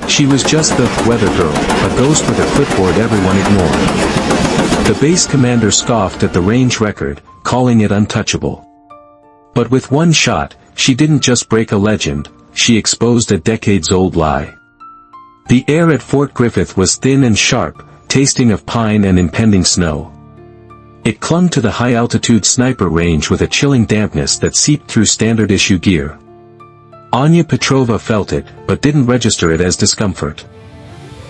She was just the weather girl, a ghost with a clipboard everyone ignored. The base commander scoffed at the range record, calling it untouchable. But with one shot, she didn't just break a legend, she exposed a decades-old lie. The air at Fort Griffith was thin and sharp, tasting of pine and impending snow. It clung to the high-altitude sniper range with a chilling dampness that seeped through standard-issue gear. Anya Petrova felt it, but didn't register it as discomfort.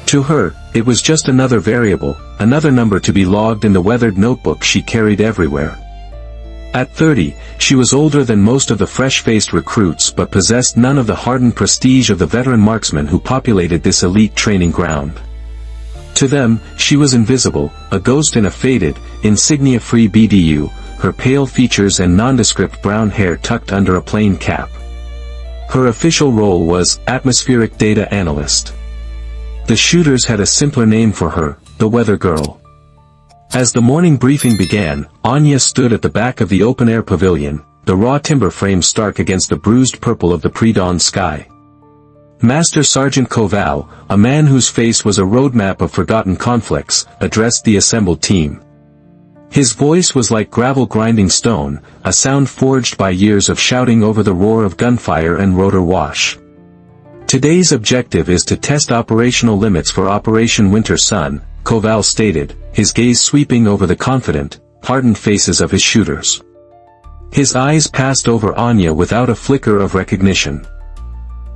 To her, it was just another variable, another number to be logged in the weathered notebook she carried everywhere. At 30, she was older than most of the fresh-faced recruits but possessed none of the hardened prestige of the veteran marksmen who populated this elite training ground. To them, she was invisible, a ghost in a faded, insignia-free BDU, her pale features and nondescript brown hair tucked under a plain cap. Her official role was atmospheric data analyst. The shooters had a simpler name for her, the weather girl. As the morning briefing began, Anya stood at the back of the open-air pavilion, the raw timber frame stark against the bruised purple of the pre-dawn sky. Master Sergeant Koval, a man whose face was a roadmap of forgotten conflicts, addressed the assembled team. His voice was like gravel grinding stone, a sound forged by years of shouting over the roar of gunfire and rotor wash. Today's objective is to test operational limits for Operation Winter Sun, Koval stated, his gaze sweeping over the confident, hardened faces of his shooters. His eyes passed over Anya without a flicker of recognition.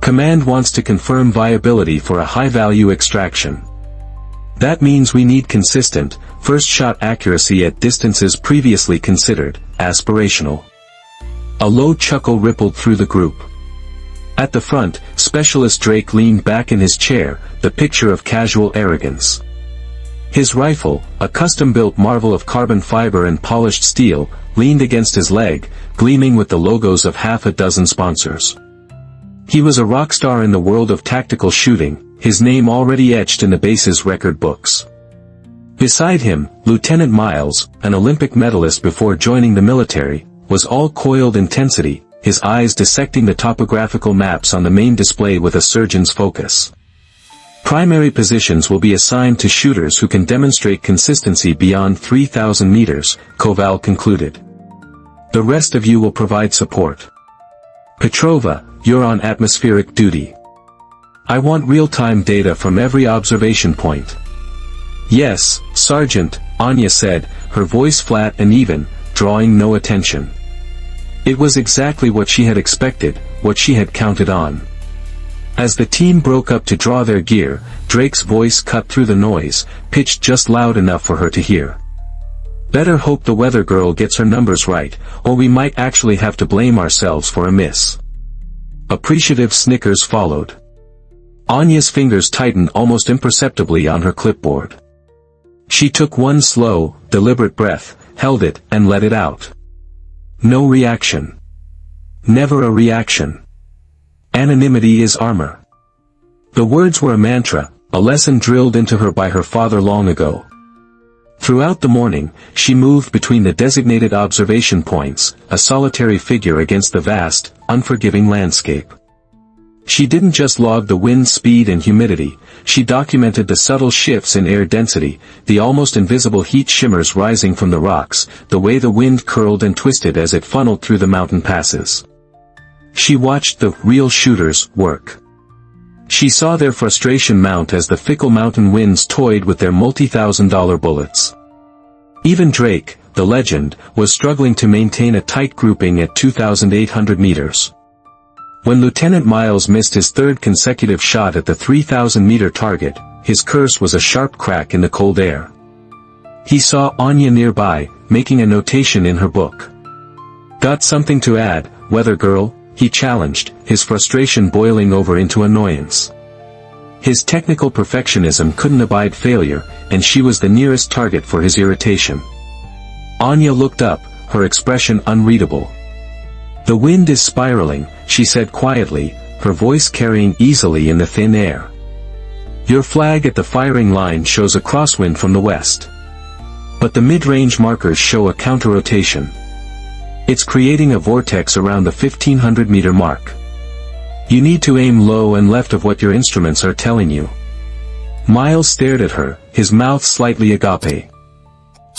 Command wants to confirm viability for a high-value extraction. That means we need consistent, first-shot accuracy at distances previously considered aspirational. A low chuckle rippled through the group. At the front, Specialist Drake leaned back in his chair, the picture of casual arrogance. His rifle, a custom-built marvel of carbon fiber and polished steel, leaned against his leg, gleaming with the logos of half a dozen sponsors. He was a rock star in the world of tactical shooting, his name already etched in the base's record books. Beside him, Lieutenant Miles, an Olympic medalist before joining the military, was all coiled intensity, his eyes dissecting the topographical maps on the main display with a surgeon's focus. Primary positions will be assigned to shooters who can demonstrate consistency beyond 3,000 meters, Koval concluded. The rest of you will provide support. Petrova, you're on atmospheric duty. I want real-time data from every observation point. Yes, Sergeant, Anya said, her voice flat and even, drawing no attention. It was exactly what she had expected, what she had counted on. As the team broke up to draw their gear, Drake's voice cut through the noise, pitched just loud enough for her to hear. Better hope the weather girl gets her numbers right, or we might actually have to blame ourselves for a miss. Appreciative snickers followed. Anya's fingers tightened almost imperceptibly on her clipboard. She took one slow, deliberate breath, held it, and let it out. No reaction. Never a reaction. Anonymity is armor. The words were a mantra, a lesson drilled into her by her father long ago. Throughout the morning, she moved between the designated observation points, a solitary figure against the vast, unforgiving landscape. She didn't just log the wind speed and humidity, she documented the subtle shifts in air density, the almost invisible heat shimmers rising from the rocks, the way the wind curled and twisted as it funneled through the mountain passes. She watched the real shooters work. She saw their frustration mount as the fickle mountain winds toyed with their multi-thousand-dollar bullets. Even Drake, the legend, was struggling to maintain a tight grouping at 2,800 meters. When Lieutenant Miles missed his third consecutive shot at the 3,000-meter target, his curse was a sharp crack in the cold air. He saw Anya nearby, making a notation in her book. "Got something to add, weather girl?" he challenged, his frustration boiling over into annoyance. His technical perfectionism couldn't abide failure, and she was the nearest target for his irritation. Anya looked up, her expression unreadable. "The wind is spiraling," she said quietly, her voice carrying easily in the thin air. "Your flag at the firing line shows a crosswind from the west. But the mid-range markers show a counter-rotation. It's creating a vortex around the 1,500-meter mark. You need to aim low and left of what your instruments are telling you. Miles stared at her, his mouth slightly agape.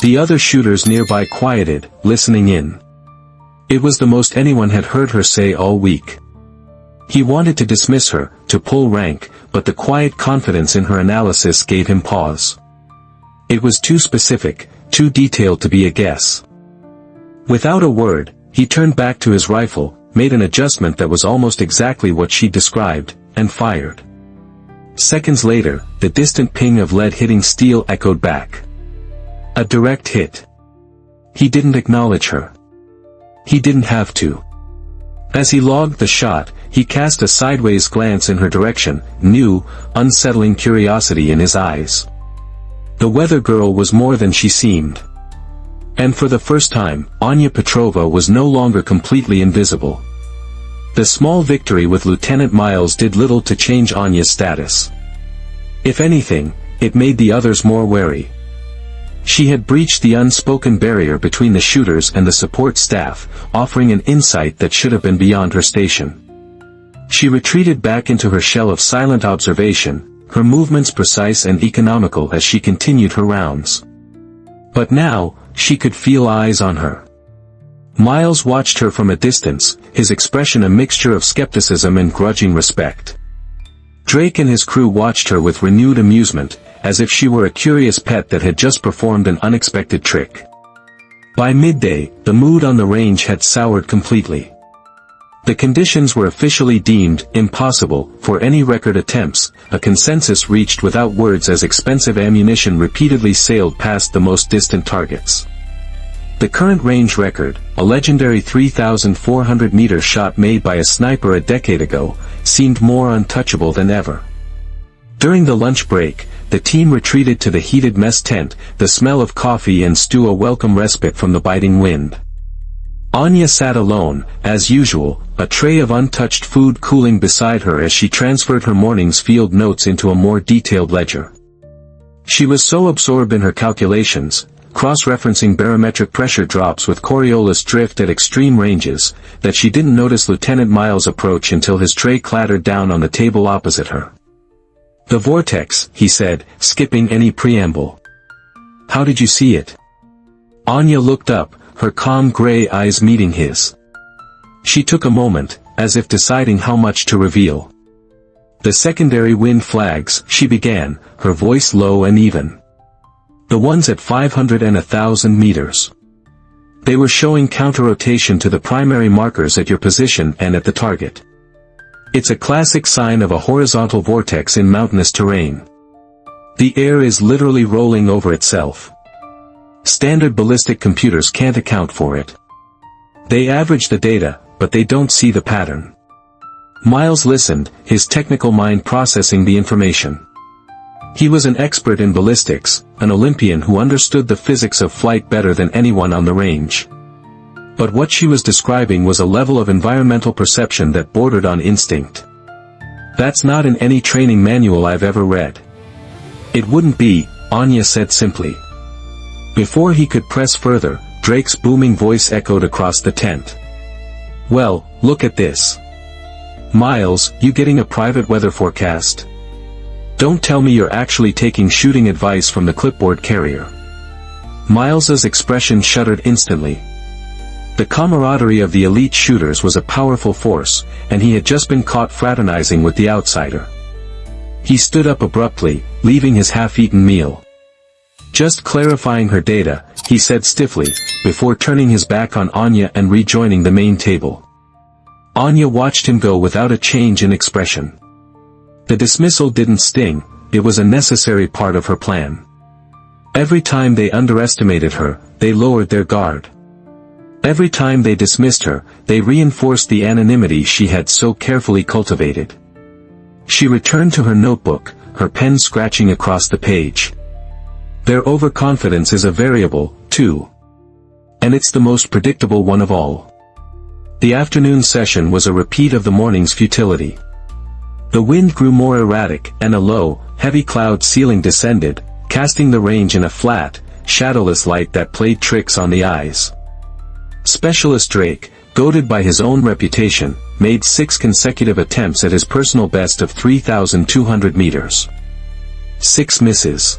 The other shooters nearby quieted, listening in. It was the most anyone had heard her say all week. He wanted to dismiss her, to pull rank, but the quiet confidence in her analysis gave him pause. It was too specific, too detailed to be a guess. Without a word, he turned back to his rifle, made an adjustment that was almost exactly what she described, and fired. Seconds later, the distant ping of lead hitting steel echoed back. A direct hit. He didn't acknowledge her. He didn't have to. As he logged the shot, he cast a sideways glance in her direction, new, unsettling curiosity in his eyes. The weather girl was more than she seemed. And for the first time, Anya Petrova was no longer completely invisible. The small victory with Lieutenant Miles did little to change Anya's status. If anything, it made the others more wary. She had breached the unspoken barrier between the shooters and the support staff, offering an insight that should have been beyond her station. She retreated back into her shell of silent observation, her movements precise and economical as she continued her rounds. But now, she could feel eyes on her. Miles watched her from a distance, his expression a mixture of skepticism and grudging respect. Drake and his crew watched her with renewed amusement, as if she were a curious pet that had just performed an unexpected trick. By midday, the mood on the range had soured completely. The conditions were officially deemed impossible for any record attempts, a consensus reached without words as expensive ammunition repeatedly sailed past the most distant targets. The current range record, a legendary 3,400-meter shot made by a sniper a decade ago, seemed more untouchable than ever. During the lunch break, the team retreated to the heated mess tent, the smell of coffee and stew a welcome respite from the biting wind. Anya sat alone, as usual, a tray of untouched food cooling beside her as she transferred her morning's field notes into a more detailed ledger. She was so absorbed in her calculations, cross-referencing barometric pressure drops with Coriolis drift at extreme ranges, that she didn't notice Lieutenant Miles' approach until his tray clattered down on the table opposite her. "The vortex," he said, skipping any preamble. "How did you see it?" Anya looked up, her calm gray eyes meeting his. She took a moment, as if deciding how much to reveal. "The secondary wind flags," she began, her voice low and even. "The ones at 500 and 1,000 meters. They were showing counter-rotation to the primary markers at your position and at the target. It's a classic sign of a horizontal vortex in mountainous terrain. The air is literally rolling over itself. Standard ballistic computers can't account for it. They average the data, but they don't see the pattern." Miles listened, his technical mind processing the information. He was an expert in ballistics, an Olympian who understood the physics of flight better than anyone on the range. But what she was describing was a level of environmental perception that bordered on instinct. "That's not in any training manual I've ever read." "It wouldn't be," Anya said simply. Before he could press further, Drake's booming voice echoed across the tent. "Well, look at this. Miles, you getting a private weather forecast? Don't tell me you're actually taking shooting advice from the clipboard carrier." Miles's expression shuddered instantly. The camaraderie of the elite shooters was a powerful force, and he had just been caught fraternizing with the outsider. He stood up abruptly, leaving his half-eaten meal. "Just clarifying her data," he said stiffly, before turning his back on Anya and rejoining the main table. Anya watched him go without a change in expression. The dismissal didn't sting, it was a necessary part of her plan. Every time they underestimated her, they lowered their guard. Every time they dismissed her, they reinforced the anonymity she had so carefully cultivated. She returned to her notebook, her pen scratching across the page. Their overconfidence is a variable, too. And it's the most predictable one of all. The afternoon session was a repeat of the morning's futility. The wind grew more erratic, and a low, heavy cloud ceiling descended, casting the range in a flat, shadowless light that played tricks on the eyes. Specialist Drake, goaded by his own reputation, made 6 consecutive attempts at his personal best of 3,200 meters. 6 misses.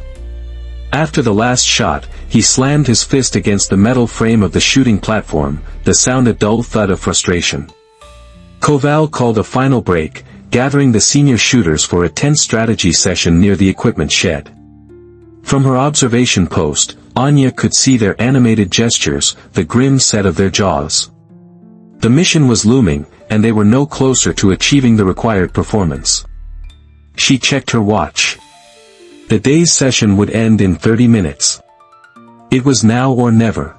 After the last shot, he slammed his fist against the metal frame of the shooting platform, the sound a dull thud of frustration. Koval called a final break, gathering the senior shooters for a tense strategy session near the equipment shed. From her observation post, Anya could see their animated gestures, the grim set of their jaws. The mission was looming, and they were no closer to achieving the required performance. She checked her watch. The day's session would end in 30 minutes. It was now or never.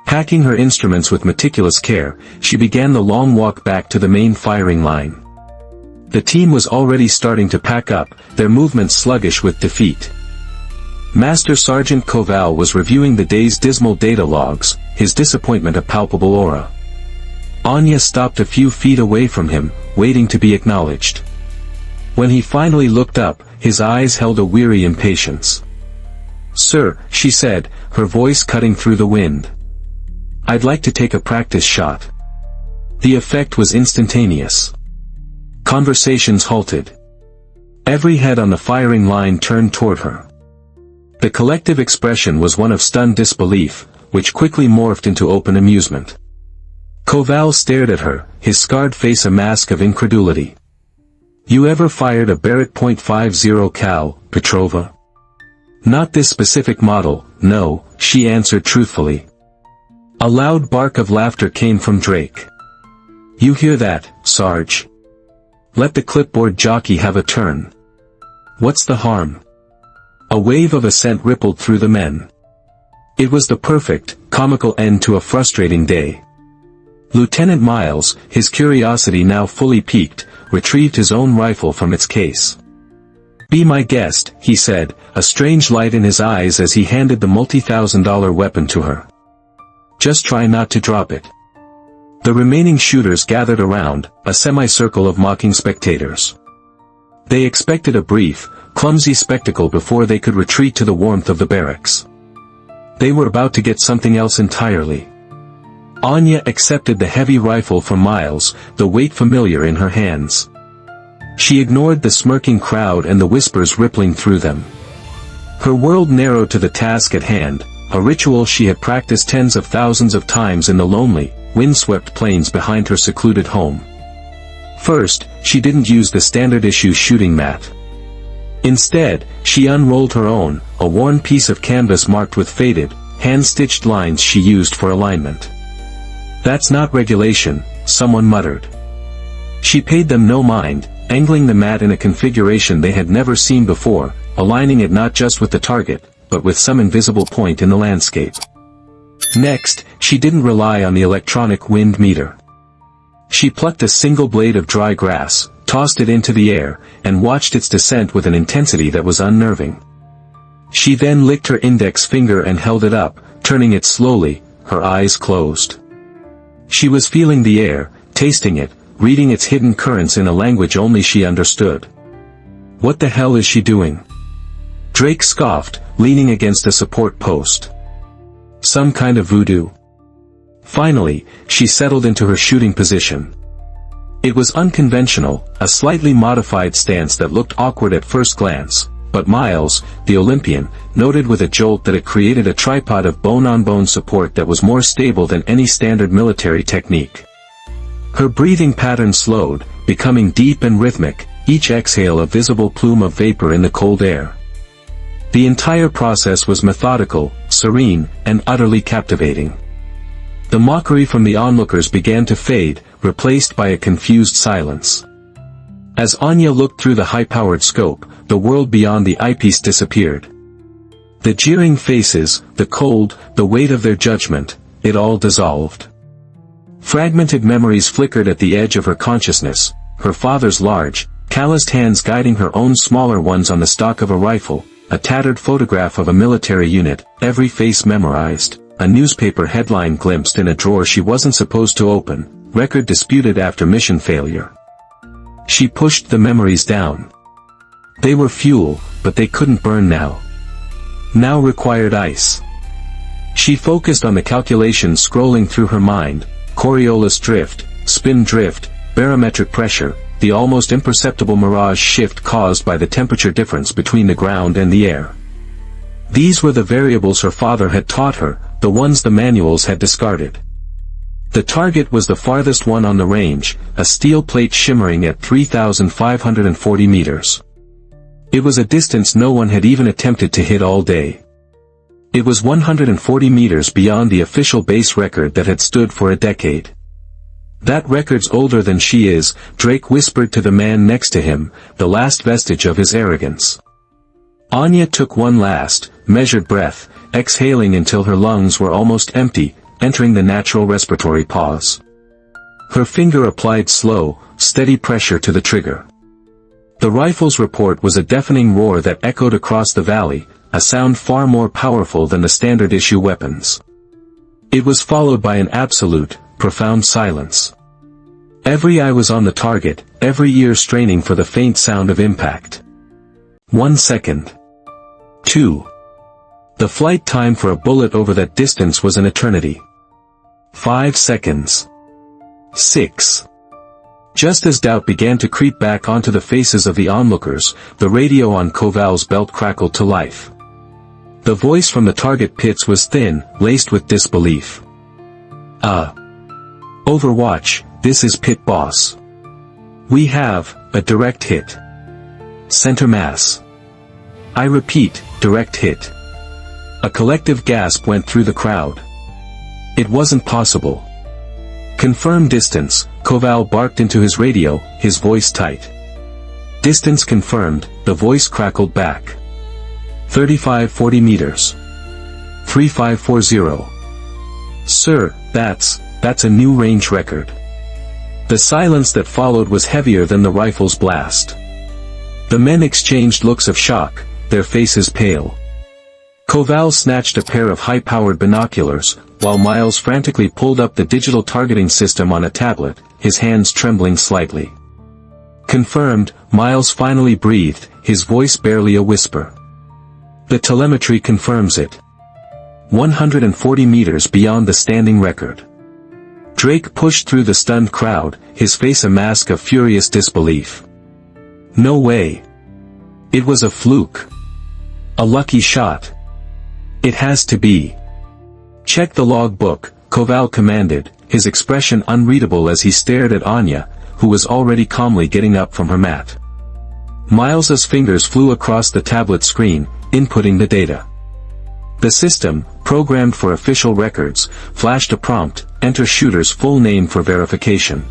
Packing her instruments with meticulous care, she began the long walk back to the main firing line. The team was already starting to pack up, their movements sluggish with defeat. Master Sergeant Koval was reviewing the day's dismal data logs, his disappointment a palpable aura. Anya stopped a few feet away from him, waiting to be acknowledged. When he finally looked up, his eyes held a weary impatience. "Sir," she said, her voice cutting through the wind. "I'd like to take a practice shot." The effect was instantaneous. Conversations halted. Every head on the firing line turned toward her. The collective expression was one of stunned disbelief, which quickly morphed into open amusement. Koval stared at her, his scarred face a mask of incredulity. "You ever fired a Barrett .50 cal, Petrova?" "Not this specific model, no," she answered truthfully. A loud bark of laughter came from Drake. "You hear that, Sarge? Let the clipboard jockey have a turn. What's the harm?" A wave of assent rippled through the men. It was the perfect, comical end to a frustrating day. Lieutenant Miles, his curiosity now fully piqued, retrieved his own rifle from its case. "Be my guest," he said, a strange light in his eyes as he handed the multi-thousand-dollar weapon to her. "Just try not to drop it." The remaining shooters gathered around, a semicircle of mocking spectators. They expected a brief, clumsy spectacle before they could retreat to the warmth of the barracks. They were about to get something else entirely. Anya accepted the heavy rifle from Miles, the weight familiar in her hands. She ignored the smirking crowd and the whispers rippling through them. Her world narrowed to the task at hand, a ritual she had practiced tens of thousands of times in the lonely, windswept plains behind her secluded home. First, she didn't use the standard-issue shooting mat. Instead, she unrolled her own, a worn piece of canvas marked with faded, hand-stitched lines she used for alignment. "That's not regulation," someone muttered. She paid them no mind, angling the mat in a configuration they had never seen before, aligning it not just with the target, but with some invisible point in the landscape. Next, she didn't rely on the electronic wind meter. She plucked a single blade of dry grass, tossed it into the air, and watched its descent with an intensity that was unnerving. She then licked her index finger and held it up, turning it slowly, her eyes closed. She was feeling the air, tasting it, reading its hidden currents in a language only she understood. "What the hell is she doing?" Drake scoffed, leaning against a support post. "Some kind of voodoo." Finally, she settled into her shooting position. It was unconventional, a slightly modified stance that looked awkward at first glance, but Miles, the Olympian, noted with a jolt that it created a tripod of bone-on-bone support that was more stable than any standard military technique. Her breathing pattern slowed, becoming deep and rhythmic, each exhale a visible plume of vapor in the cold air. The entire process was methodical, serene, and utterly captivating. The mockery from the onlookers began to fade, replaced by a confused silence. As Anya looked through the high-powered scope, the world beyond the eyepiece disappeared. The jeering faces, the cold, the weight of their judgment, it all dissolved. Fragmented memories flickered at the edge of her consciousness, her father's large, calloused hands guiding her own smaller ones on the stock of a rifle, a tattered photograph of a military unit, every face memorized, a newspaper headline glimpsed in a drawer she wasn't supposed to open, record disputed after mission failure. She pushed the memories down. They were fuel, but they couldn't burn now. Now required ice. She focused on the calculations scrolling through her mind, Coriolis drift, spin drift, barometric pressure, the almost imperceptible mirage shift caused by the temperature difference between the ground and the air. These were the variables her father had taught her, the ones the manuals had discarded. The target was the farthest one on the range, a steel plate shimmering at 3,540 meters. It was a distance no one had even attempted to hit all day. It was 140 meters beyond the official base record that had stood for a decade. "That record's older than she is," Drake whispered to the man next to him, the last vestige of his arrogance. Anya took one last, measured breath, exhaling until her lungs were almost empty, entering the natural respiratory pause. Her finger applied slow, steady pressure to the trigger. The rifle's report was a deafening roar that echoed across the valley, a sound far more powerful than the standard-issue weapons. It was followed by an absolute, profound silence. Every eye was on the target, every ear straining for the faint sound of impact. 1 second. 2. The flight time for a bullet over that distance was an eternity. 5 seconds. 6. Just as doubt began to creep back onto the faces of the onlookers, the radio on Koval's belt crackled to life. The voice from the target pits was thin, laced with disbelief. Overwatch, this is Pit Boss. We have a direct hit. Center mass. I repeat, direct hit. A collective gasp went through the crowd. It wasn't possible. Confirm distance, Koval barked into his radio, his voice tight. Distance confirmed, the voice crackled back. 3540 meters. 3540. Sir, that's a new range record. The silence that followed was heavier than the rifle's blast. The men exchanged looks of shock, their faces pale. Koval snatched a pair of high-powered binoculars, while Miles frantically pulled up the digital targeting system on a tablet, his hands trembling slightly. Confirmed, Miles finally breathed, his voice barely a whisper. The telemetry confirms it. 140 meters beyond the standing record. Drake pushed through the stunned crowd, his face a mask of furious disbelief. No way. It was a fluke. A lucky shot. It has to be. Check the logbook, Koval commanded, his expression unreadable as he stared at Anya, who was already calmly getting up from her mat. Miles's fingers flew across the tablet screen, inputting the data. The system, programmed for official records, flashed a prompt, enter shooter's full name for verification.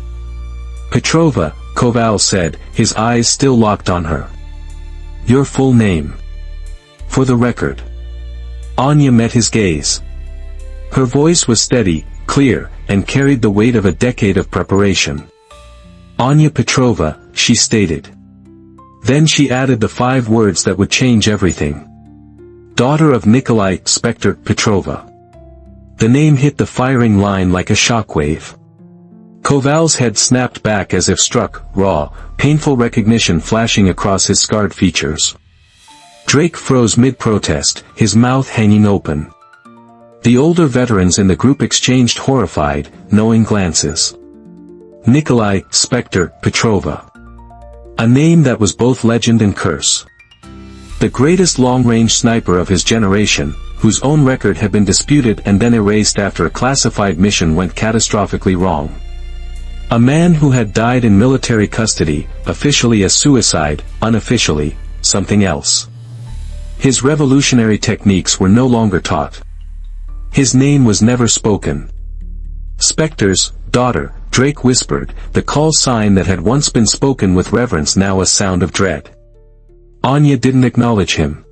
Petrova, Koval said, his eyes still locked on her. Your full name. For the record. Anya met his gaze. Her voice was steady, clear, and carried the weight of a decade of preparation. Anya Petrova, she stated. Then she added the 5 words that would change everything. Daughter of Nikolai Spectre Petrova. The name hit the firing line like a shockwave. Koval's head snapped back as if struck, raw, painful recognition flashing across his scarred features. Drake froze mid-protest, his mouth hanging open. The older veterans in the group exchanged horrified, knowing glances. Nikolai Spectre Petrova. A name that was both legend and curse. The greatest long-range sniper of his generation, whose own record had been disputed and then erased after a classified mission went catastrophically wrong. A man who had died in military custody, officially a suicide, unofficially, something else. His revolutionary techniques were no longer taught. His name was never spoken. Spectre's daughter, Drake whispered, the call sign that had once been spoken with reverence now a sound of dread. Anya didn't acknowledge him.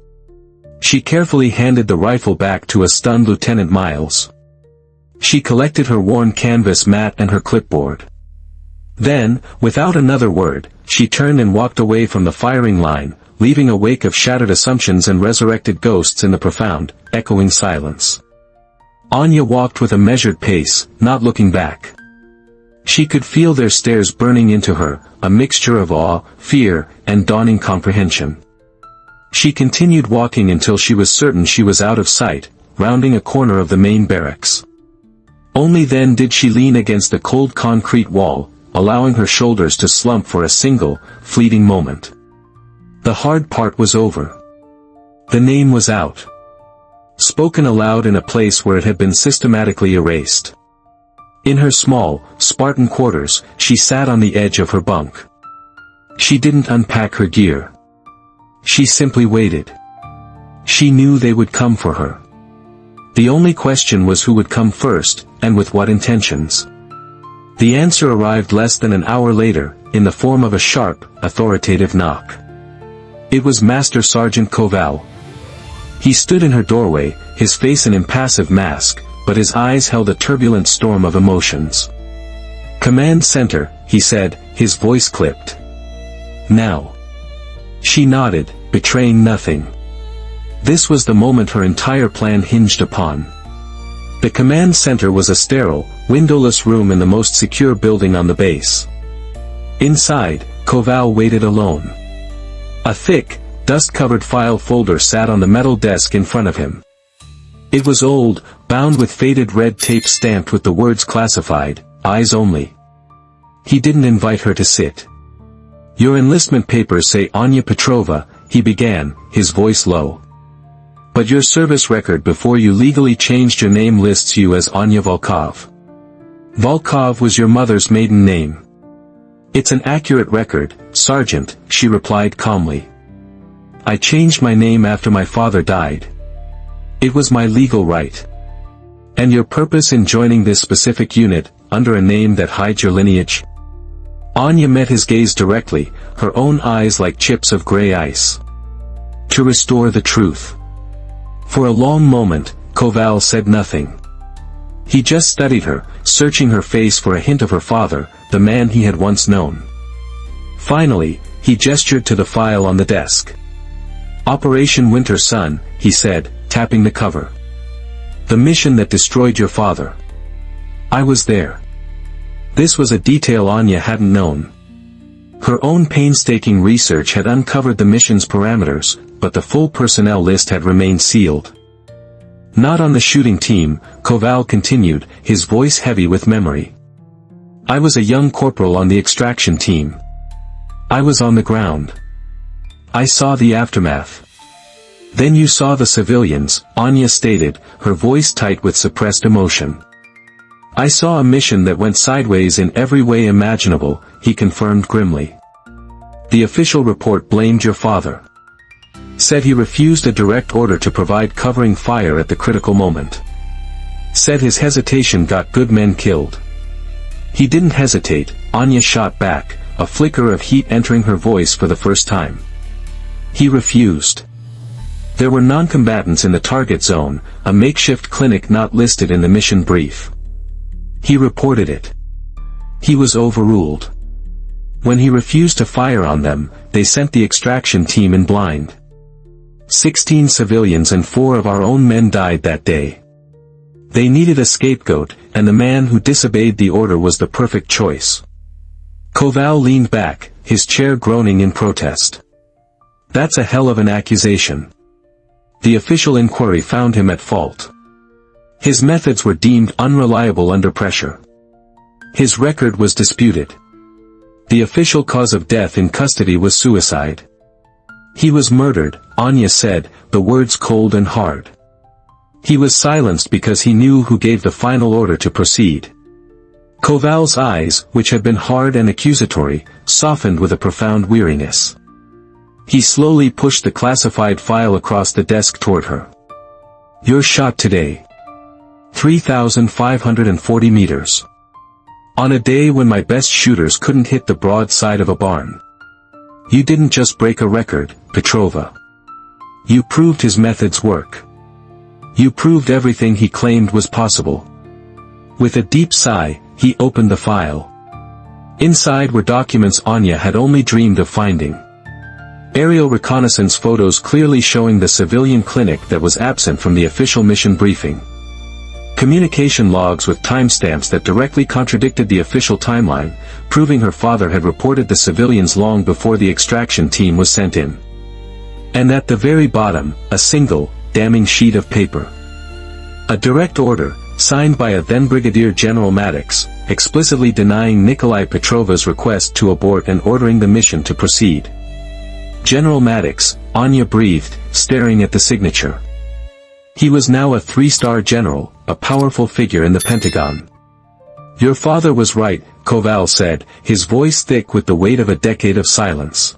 She carefully handed the rifle back to a stunned Lieutenant Miles. She collected her worn canvas mat and her clipboard. Then, without another word, she turned and walked away from the firing line, leaving a wake of shattered assumptions and resurrected ghosts in the profound, echoing silence. Anya walked with a measured pace, not looking back. She could feel their stares burning into her, a mixture of awe, fear, and dawning comprehension. She continued walking until she was certain she was out of sight, rounding a corner of the main barracks. Only then did she lean against the cold concrete wall, allowing her shoulders to slump for a single, fleeting moment. The hard part was over. The name was out. Spoken aloud in a place where it had been systematically erased. In her small, Spartan quarters, she sat on the edge of her bunk. She didn't unpack her gear. She simply waited. She knew they would come for her. The only question was who would come first, and with what intentions. The answer arrived less than an hour later, in the form of a sharp, authoritative knock. It was Master Sergeant Koval. He stood in her doorway, his face an impassive mask, but his eyes held a turbulent storm of emotions. "Command Center," he said, his voice clipped. "Now." She nodded, betraying nothing. This was the moment her entire plan hinged upon. The command center was a sterile, windowless room in the most secure building on the base. Inside, Koval waited alone. A thick, dust-covered file folder sat on the metal desk in front of him. It was old, bound with faded red tape stamped with the words "classified, eyes only." He didn't invite her to sit. "Your enlistment papers say Anya Petrova," he began, his voice low. "But your service record before you legally changed your name lists you as Anya Volkov. Volkov was your mother's maiden name." "It's an accurate record, Sergeant," she replied calmly. "I changed my name after my father died. It was my legal right." "And your purpose in joining this specific unit, under a name that hides your lineage?" Anya met his gaze directly, her own eyes like chips of gray ice. "To restore the truth." For a long moment, Koval said nothing. He just studied her, searching her face for a hint of her father, the man he had once known. Finally, he gestured to the file on the desk. "Operation Winter Sun," he said, tapping the cover. "The mission that destroyed your father. I was there." This was a detail Anya hadn't known. Her own painstaking research had uncovered the mission's parameters, but the full personnel list had remained sealed. "Not on the shooting team," Koval continued, his voice heavy with memory. "I was a young corporal on the extraction team. I was on the ground. I saw the aftermath." "Then you saw the civilians," Anya stated, her voice tight with suppressed emotion. "I saw a mission that went sideways in every way imaginable," he confirmed grimly. "The official report blamed your father. Said he refused a direct order to provide covering fire at the critical moment. Said his hesitation got good men killed." "He didn't hesitate," Anya shot back, a flicker of heat entering her voice for the first time. "He refused. There were non-combatants in the target zone, a makeshift clinic not listed in the mission brief. He reported it. He was overruled. When he refused to fire on them, they sent the extraction team in blind. 16 civilians and 4 of our own men died that day. They needed a scapegoat, and the man who disobeyed the order was the perfect choice." Koval leaned back, his chair groaning in protest. "That's a hell of an accusation." The official inquiry found him at fault. His methods were deemed unreliable under pressure. His record was disputed. The official cause of death in custody was suicide. "He was murdered," Anya said, the words cold and hard. "He was silenced because he knew who gave the final order to proceed." Koval's eyes, which had been hard and accusatory, softened with a profound weariness. He slowly pushed the classified file across the desk toward her. "Your shot today. 3,540 meters. On a day when my best shooters couldn't hit the broad side of a barn. You didn't just break a record, Petrova. You proved his methods work. You proved everything he claimed was possible." With a deep sigh, he opened the file. Inside were documents Anya had only dreamed of finding. Aerial reconnaissance photos clearly showing the civilian clinic that was absent from the official mission briefing. Communication logs with timestamps that directly contradicted the official timeline, proving her father had reported the civilians long before the extraction team was sent in. And at the very bottom, a single, damning sheet of paper. A direct order, signed by a then-Brigadier General Maddox, explicitly denying Nikolai Petrova's request to abort and ordering the mission to proceed. General Maddox, Anya breathed, staring at the signature. He was now a 3-star general, a powerful figure in the Pentagon. "Your father was right," Koval said, his voice thick with the weight of a decade of silence.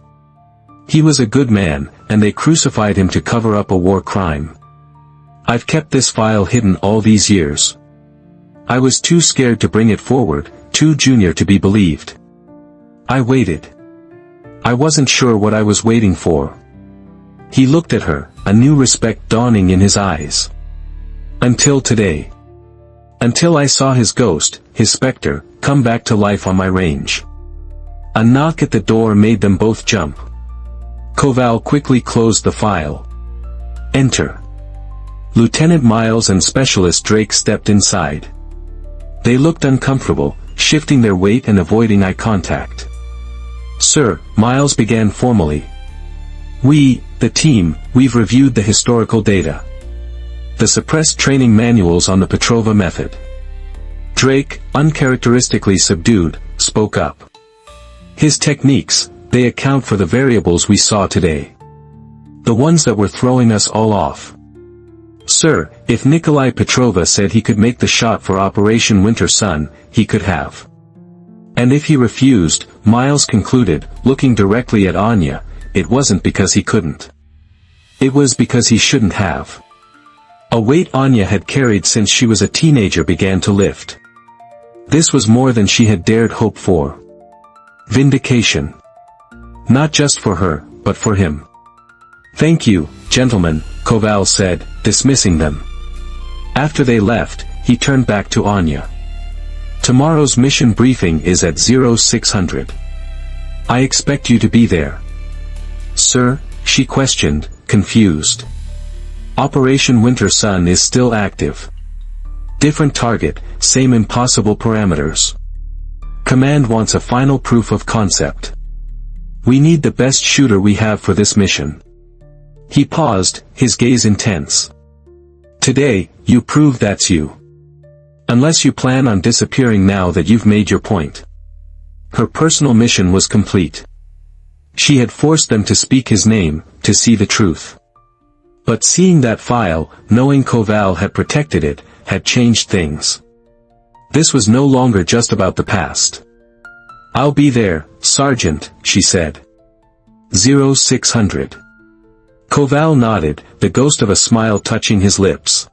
"He was a good man, and they crucified him to cover up a war crime. I've kept this file hidden all these years. I was too scared to bring it forward, too junior to be believed. I waited. I wasn't sure what I was waiting for." He looked at her, a new respect dawning in his eyes. "Until today. Until I saw his ghost, his spectre, come back to life on my range." A knock at the door made them both jump. Koval quickly closed the file. "Enter." Lieutenant Miles and Specialist Drake stepped inside. They looked uncomfortable, shifting their weight and avoiding eye contact. "Sir," Miles began formally. "We, the team, we've reviewed the historical data. The suppressed training manuals on the Petrova method." Drake, uncharacteristically subdued, spoke up. "His techniques, they account for the variables we saw today. The ones that were throwing us all off. Sir, if Nikolai Petrova said he could make the shot for Operation Winter Sun, he could have. And if he refused," Miles concluded, looking directly at Anya, "it wasn't because he couldn't. It was because he shouldn't have." A weight Anya had carried since she was a teenager began to lift. This was more than she had dared hope for. Vindication. Not just for her, but for him. "Thank you, gentlemen," Koval said, dismissing them. After they left, he turned back to Anya. "Tomorrow's mission briefing is at 0600. I expect you to be there." "Sir?" she questioned, confused. "Operation Winter Sun is still active. Different target, same impossible parameters. Command wants a final proof of concept. We need the best shooter we have for this mission." He paused, his gaze intense. "Today, you prove that's you. Unless you plan on disappearing now that you've made your point." Her personal mission was complete. She had forced them to speak his name, to see the truth. But seeing that file, knowing Koval had protected it, had changed things. This was no longer just about the past. "I'll be there, Sergeant," she said. 0600. Koval nodded, the ghost of a smile touching his lips.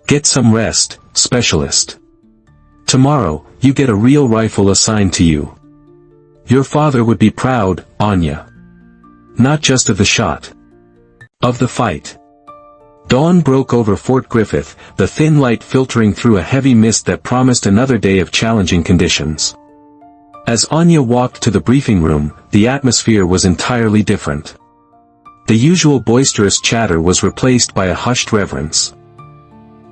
"Get some rest, Specialist. Tomorrow, you get a real rifle assigned to you. Your father would be proud, Anya. Not just of the shot. Of the fight." Dawn broke over Fort Griffith, the thin light filtering through a heavy mist that promised another day of challenging conditions. As Anya walked to the briefing room, the atmosphere was entirely different. The usual boisterous chatter was replaced by a hushed reverence.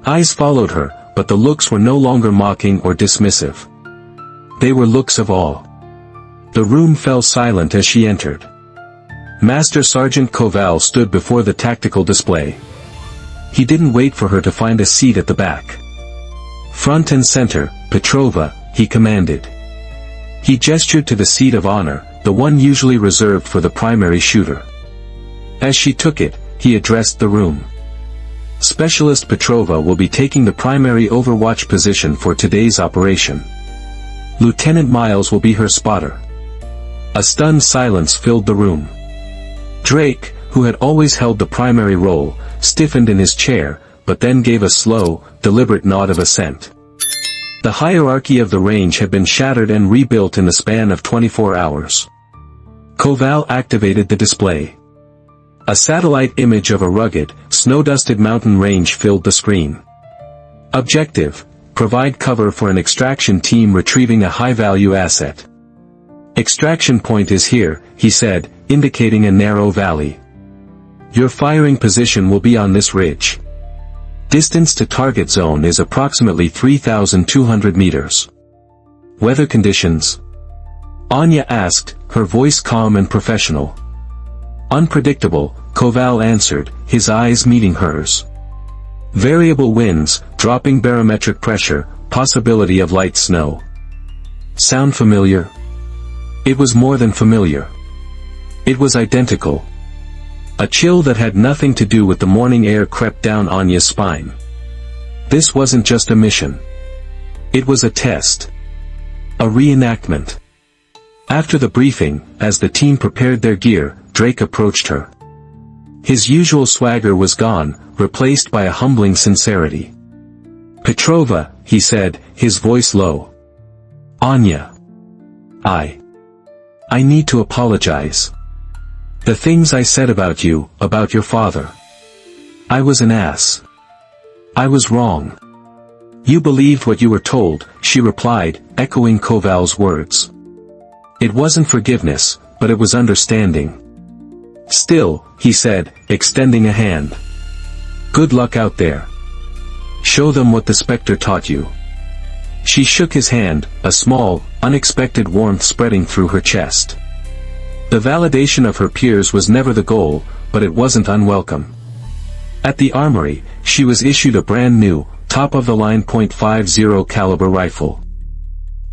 Eyes followed her, but the looks were no longer mocking or dismissive. They were looks of awe. The room fell silent as she entered. Master Sergeant Koval stood before the tactical display. He didn't wait for her to find a seat at the back. "Front and center, Petrova," he commanded. He gestured to the seat of honor, the one usually reserved for the primary shooter. As she took it, he addressed the room. "Specialist Petrova will be taking the primary overwatch position for today's operation. Lieutenant Miles will be her spotter." A stunned silence filled the room. Drake, who had always held the primary role, stiffened in his chair, but then gave a slow, deliberate nod of assent. The hierarchy of the range had been shattered and rebuilt in the span of 24 hours. Koval activated the display. A satellite image of a rugged, snow-dusted mountain range filled the screen. Objective: provide cover for an extraction team retrieving a high-value asset. "Extraction point is here," he said, indicating a narrow valley. "Your firing position will be on this ridge. Distance to target zone is approximately 3,200 meters. Weather conditions?" Anya asked, her voice calm and professional. "Unpredictable," Koval answered, his eyes meeting hers. "Variable winds, dropping barometric pressure, possibility of light snow. Sound familiar? It was more than familiar. It was identical. A chill that had nothing to do with the morning air crept down Anya's spine. This wasn't just a mission. It was a test. A reenactment. After the briefing, as the team prepared their gear, Drake approached her. His usual swagger was gone, replaced by a humbling sincerity. "Petrova," he said, his voice low. "Anya. I need to apologize. The things I said about you, about your father. I was an ass. I was wrong." "You believed what you were told," she replied, echoing Koval's words. It wasn't forgiveness, but it was understanding. "Still," he said, extending a hand. "Good luck out there. Show them what the Spectre taught you." She shook his hand, a small, unexpected warmth spreading through her chest. The validation of her peers was never the goal, but it wasn't unwelcome. At the armory, she was issued a brand new, top-of-the-line .50 caliber rifle.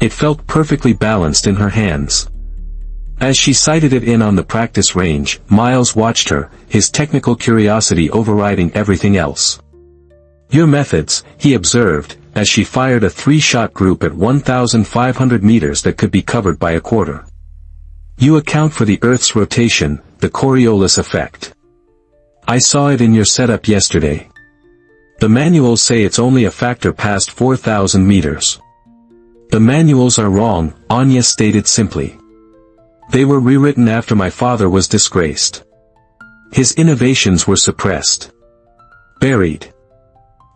It felt perfectly balanced in her hands. As she sighted it in on the practice range, Miles watched her, his technical curiosity overriding everything else. "Your methods," he observed, as she fired a 3-shot group at 1,500 meters that could be covered by a quarter. "You account for the Earth's rotation, the Coriolis effect. I saw it in your setup yesterday. The manuals say it's only a factor past 4,000 meters. The manuals are wrong," Anya stated simply. "They were rewritten after my father was disgraced. His innovations were suppressed. Buried.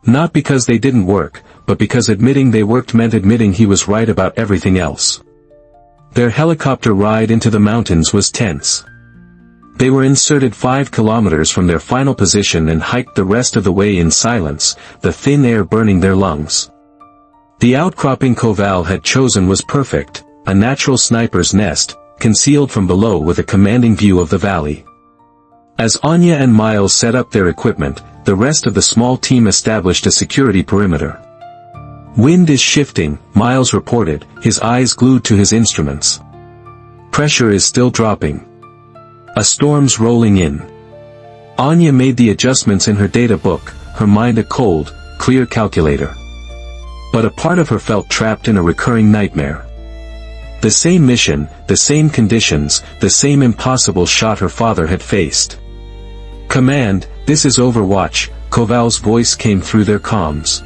Not because they didn't work, but because admitting they worked meant admitting he was right about everything else." Their helicopter ride into the mountains was tense. They were inserted 5 kilometers from their final position and hiked the rest of the way in silence, the thin air burning their lungs. The outcropping Koval had chosen was perfect, a natural sniper's nest, concealed from below with a commanding view of the valley. As Anya and Miles set up their equipment, the rest of the small team established a security perimeter. "Wind is shifting," Miles reported, his eyes glued to his instruments. "Pressure is still dropping. A storm's rolling in." Anya made the adjustments in her data book, her mind a cold, clear calculator. But a part of her felt trapped in a recurring nightmare. The same mission, the same conditions, the same impossible shot her father had faced. "Command, this is Overwatch," Koval's voice came through their comms.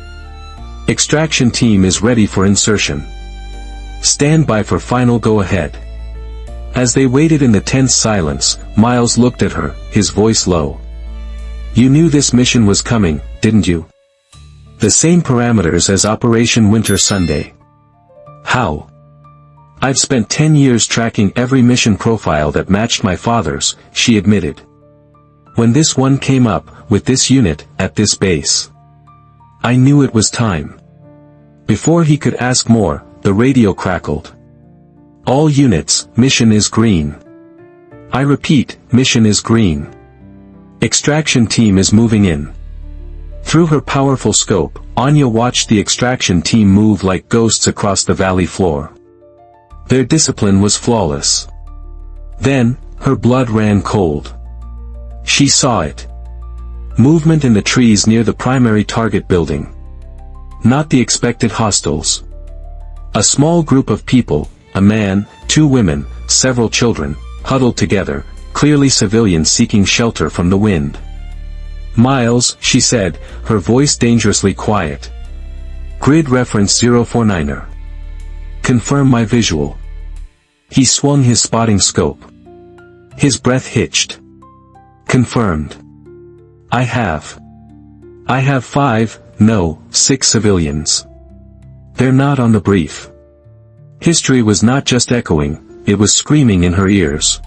"Extraction team is ready for insertion. Stand by for final go-ahead." As they waited in the tense silence, Miles looked at her, his voice low. "You knew this mission was coming, didn't you? The same parameters as Operation Winter Sunday." "How?" "I've spent 10 years tracking every mission profile that matched my father's," she admitted. "When this one came up, with this unit, at this base, I knew it was time." Before he could ask more, the radio crackled. "All units, mission is green. I repeat, mission is green. Extraction team is moving in." Through her powerful scope, Anya watched the extraction team move like ghosts across the valley floor. Their discipline was flawless. Then, her blood ran cold. She saw it. Movement in the trees near the primary target building. Not the expected hostiles. A small group of people, a man, 2 women, several children, huddled together, clearly civilians seeking shelter from the wind. "Miles," she said, her voice dangerously quiet. "Grid reference 049er. Confirm my visual." He swung his spotting scope. His breath hitched. "Confirmed. I have 5, no, 6 civilians. They're not on the brief." History was not just echoing, it was screaming in her ears.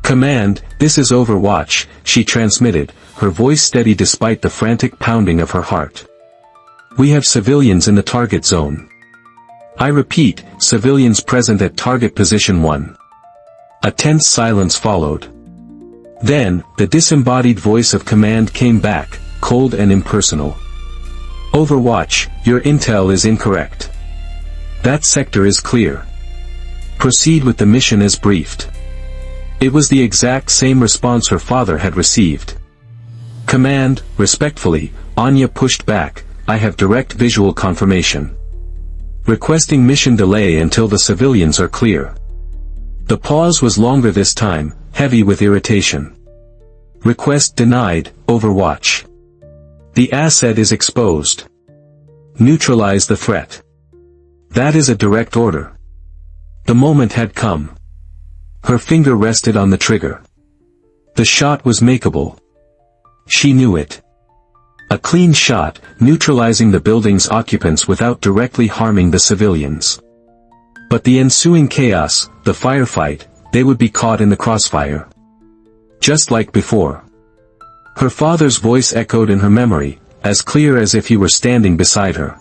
"Command, this is Overwatch," she transmitted, her voice steady despite the frantic pounding of her heart. "We have civilians in the target zone. I repeat, civilians present at target position 1. A tense silence followed. Then, the disembodied voice of command came back, cold and impersonal. Overwatch, your intel is incorrect. That sector is clear. Proceed with the mission as briefed. It was the exact same response her father had received. Command, respectfully, Anya pushed back, I have direct visual confirmation. Requesting mission delay until the civilians are clear. The pause was longer this time, heavy with irritation. Request denied, Overwatch. The asset is exposed. Neutralize the threat. That is a direct order. The moment had come. Her finger rested on the trigger. The shot was makeable. She knew it. A clean shot, neutralizing the building's occupants without directly harming the civilians. But the ensuing chaos, the firefight, they would be caught in the crossfire. Just like before. Her father's voice echoed in her memory, as clear as if he were standing beside her.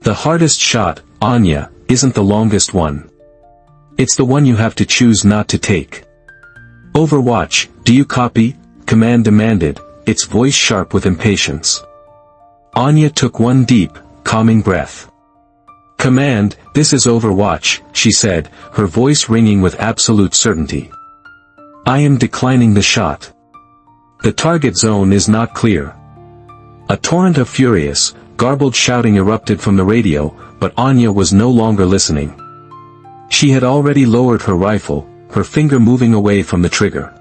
The hardest shot, Anya, isn't the longest one. It's the one you have to choose not to take. Overwatch, do you copy? Command demanded, its voice sharp with impatience. Anya took one deep, calming breath. Command, this is Overwatch, she said, her voice ringing with absolute certainty. I am declining the shot. The target zone is not clear. A torrent of furious, garbled shouting erupted from the radio, but Anya was no longer listening. She had already lowered her rifle, her finger moving away from the trigger.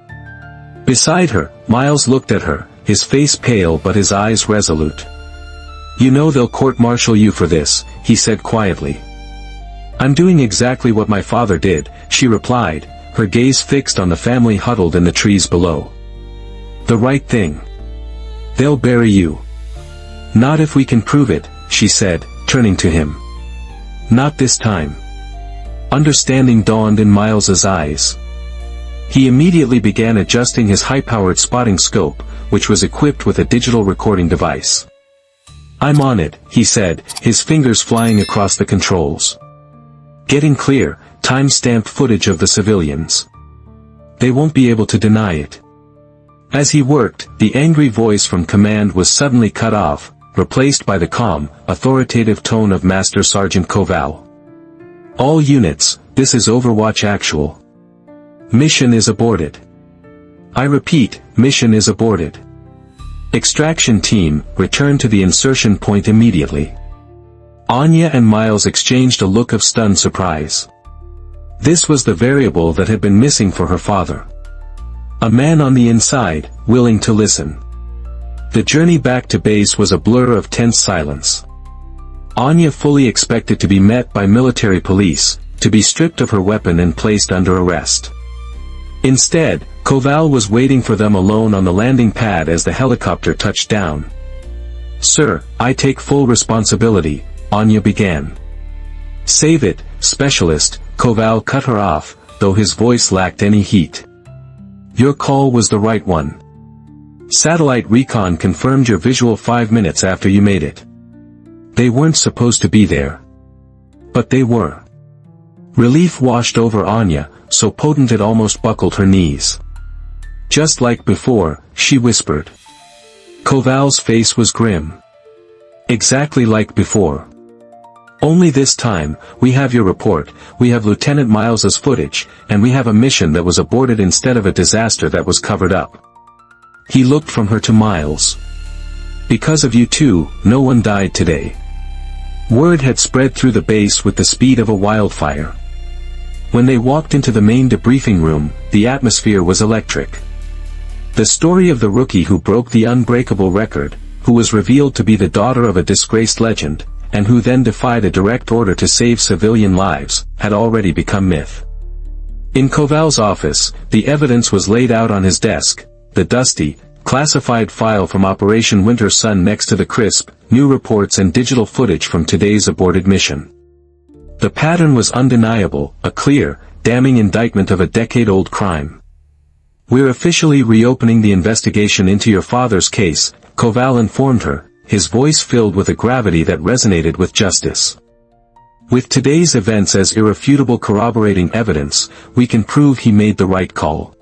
Beside her, Miles looked at her, his face pale but his eyes resolute. You know they'll court-martial you for this, he said quietly. I'm doing exactly what my father did, she replied, her gaze fixed on the family huddled in the trees below. The right thing. They'll bury you. Not if we can prove it, she said, turning to him. Not this time. Understanding dawned in Miles's eyes. He immediately began adjusting his high-powered spotting scope, which was equipped with a digital recording device. I'm on it, he said, his fingers flying across the controls. Getting clear, time-stamped footage of the civilians. They won't be able to deny it. As he worked, the angry voice from command was suddenly cut off, replaced by the calm, authoritative tone of Master Sergeant Koval. All units, this is Overwatch Actual. Mission is aborted. I repeat, mission is aborted. Extraction team, return to the insertion point immediately. Anya and Miles exchanged a look of stunned surprise. This was the variable that had been missing for her father. A man on the inside, willing to listen. The journey back to base was a blur of tense silence. Anya fully expected to be met by military police, to be stripped of her weapon and placed under arrest. Instead, Koval was waiting for them alone on the landing pad as the helicopter touched down. Sir, I take full responsibility, Anya began. Save it, specialist, Koval cut her off, though his voice lacked any heat. Your call was the right one. Satellite recon confirmed your visual 5 minutes after you made it. They weren't supposed to be there. But they were. Relief washed over Anya, so potent it almost buckled her knees. Just like before, she whispered. Koval's face was grim. Exactly like before. Only this time, we have your report, we have Lieutenant Miles's footage, and we have a mission that was aborted instead of a disaster that was covered up. He looked from her to Miles. Because of you two, no one died today. Word had spread through the base with the speed of a wildfire. When they walked into the main debriefing room, the atmosphere was electric. The story of the rookie who broke the unbreakable record, who was revealed to be the daughter of a disgraced legend, and who then defied a direct order to save civilian lives, had already become myth. In Koval's office, the evidence was laid out on his desk, the dusty, classified file from Operation Winter Sun next to the crisp, new reports and digital footage from today's aborted mission. The pattern was undeniable, a clear, damning indictment of a decade-old crime. We're officially reopening the investigation into your father's case, Koval informed her, his voice filled with a gravity that resonated with justice. With today's events as irrefutable corroborating evidence, we can prove he made the right call.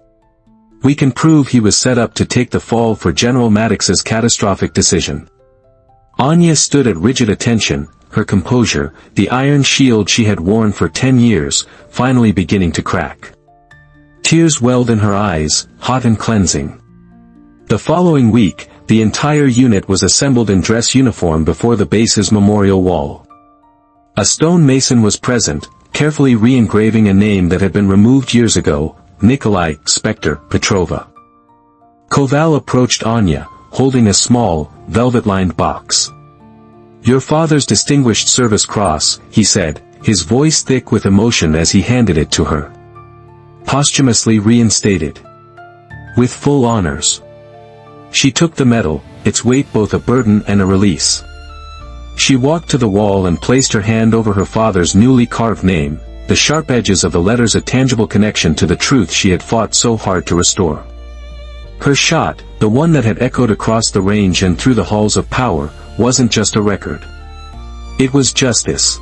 We can prove he was set up to take the fall for General Maddox's catastrophic decision. Anya stood at rigid attention, her composure, the iron shield she had worn for 10 years, finally beginning to crack. Tears welled in her eyes, hot and cleansing. The following week, the entire unit was assembled in dress uniform before the base's memorial wall. A stone mason was present, carefully re-engraving a name that had been removed years ago, Nikolai Spectre Petrova. Koval approached Anya, holding a small, velvet-lined box. "Your father's Distinguished Service Cross," he said, his voice thick with emotion as he handed it to her. "Posthumously reinstated. With full honors." She took the medal, its weight both a burden and a release. She walked to the wall and placed her hand over her father's newly carved name, the sharp edges of the letters a tangible connection to the truth she had fought so hard to restore. Her shot, the one that had echoed across the range and through the halls of power, wasn't just a record. It was justice.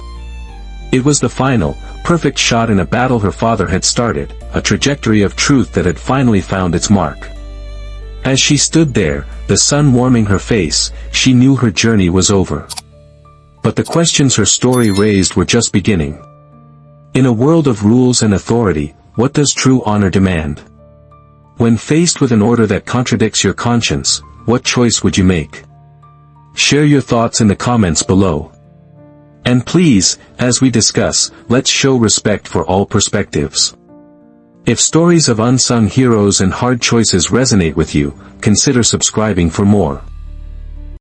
It was the final, perfect shot in a battle her father had started, a trajectory of truth that had finally found its mark. As she stood there, the sun warming her face, she knew her journey was over. But the questions her story raised were just beginning. In a world of rules and authority, what does true honor demand? When faced with an order that contradicts your conscience, what choice would you make? Share your thoughts in the comments below. And please, as we discuss, let's show respect for all perspectives. If stories of unsung heroes and hard choices resonate with you, consider subscribing for more.